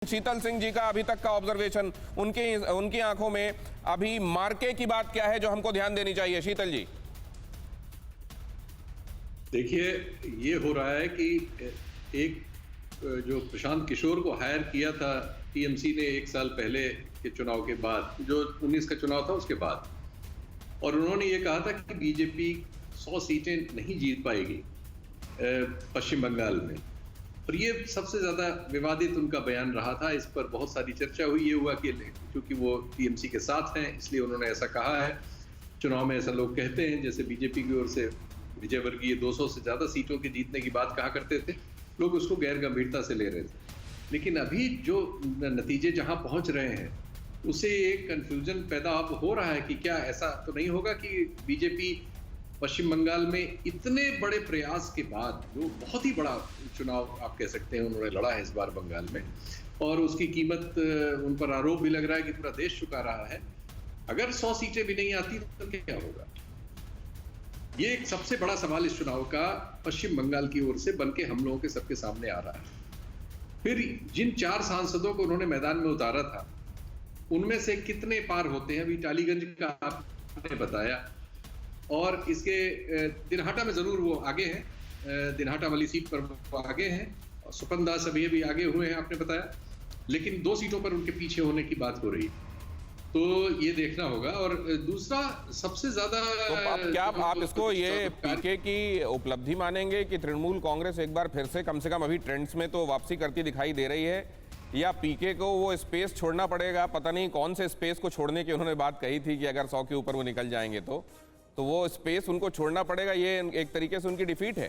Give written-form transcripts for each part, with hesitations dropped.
शीतल सिंह जी का अभी तक का ऑब्जर्वेशन, उनकी आंखों में अभी मार्के की बात क्या है जो हमको ध्यान देनी चाहिए? शीतल जी। देखिए, ये हो रहा है कि एक जो प्रशांत किशोर को हायर किया था टीएमसी ने 1 साल पहले के चुनाव के बाद, जो 19 का चुनाव था उसके बाद, और उन्होंने ये कहा था कि बीजेपी 100 सीटें नहीं जीत पाएगी पश्चिम बंगाल में। और ये सबसे ज्यादा विवादित उनका बयान रहा था। इस पर बहुत सारी चर्चा हुई। ये हुआ कि क्योंकि वो टीएमसी के साथ हैं इसलिए उन्होंने ऐसा कहा है। चुनाव में ऐसा लोग कहते हैं। जैसे बीजेपी की ओर से विजयवर्गीय 200 से ज्यादा सीटों के जीतने की बात कहा करते थे, लोग उसको गैर गंभीरता से ले रहे थे। लेकिन अभी जो नतीजे जहां पहुंच रहे हैं उससे एक कंफ्यूजन पैदा अब हो रहा है कि क्या ऐसा तो नहीं होगा कि बीजेपी पश्चिम बंगाल में इतने बड़े प्रयास के बाद, जो बहुत ही बड़ा चुनाव आप कह सकते हैं उन्होंने लड़ा है इस बार बंगाल में, और उसकी कीमत उन पर आरोप भी लग रहा है कि पूरा देश चुका रहा है, अगर 100 सीटें भी नहीं आती तो क्या होगा? ये एक सबसे बड़ा सवाल इस चुनाव का पश्चिम बंगाल की ओर से बनके हम लोगों के सबके सामने आ रहा है। फिर जिन 4 सांसदों को उन्होंने मैदान में उतारा था उनमें से कितने पार होते हैं? अभी टालीगंज का आपने बताया, और इसके दिनहाटा में जरूर वो आगे हैं, दिनहाटा वाली सीट पर वो आगे हैं, और सुपन दास अभी भी आगे हुए हैं आपने बताया, लेकिन 2 सीटों पर उनके पीछे होने की बात हो रही है। तो ये देखना होगा। और दूसरा सबसे ज्यादा तो क्या आप इसको ये पीके की उपलब्धि मानेंगे कि तृणमूल कांग्रेस एक बार फिर से कम अभी ट्रेंड्स में तो वापसी करती दिखाई दे रही है, या पीके को वो स्पेस छोड़ना पड़ेगा? पता नहीं कौन से स्पेस को छोड़ने की उन्होंने बात कही थी कि अगर 100 के ऊपर वो निकल जाएंगे तो वो स्पेस उनको छोड़ना पड़ेगा। ये एक तरीके से उनकी डिफीट है।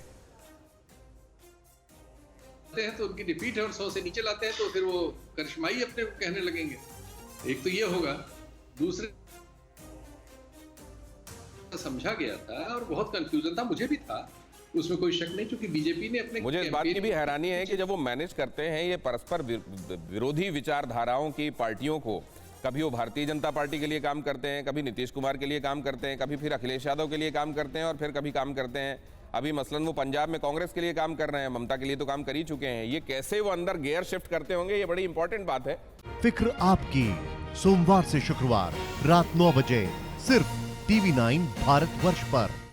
तो उनकी डिफीट है, और 100 से नीचे लाते हैं तो फिर वो करिश्माई अपने को कहने लगेंगे। एक तो ये होगा। दूसरे समझा गया था और बहुत कंफ्यूजन था, मुझे भी था, उसमें कोई शक नहीं, क्योंकि बीजेपी ने अपने मुझे इस बात की भी हैरानी है कि जब वो मैनेज करते हैं ये परस्पर विरोधी विचारधाराओं की पार्टियों को, कभी वो भारतीय जनता पार्टी के लिए काम करते हैं, कभी नीतीश कुमार के लिए काम करते हैं, कभी फिर अखिलेश यादव के लिए काम करते हैं, और फिर कभी काम करते हैं अभी मसलन वो पंजाब में कांग्रेस के लिए काम कर रहे हैं, ममता के लिए तो काम कर ही चुके हैं। ये कैसे वो अंदर गियर शिफ्ट करते होंगे, ये बड़ी इंपॉर्टेंट बात है। फिक्र आपकी, सोमवार से शुक्रवार रात 9 बजे सिर्फ TV9 भारतवर्ष पर।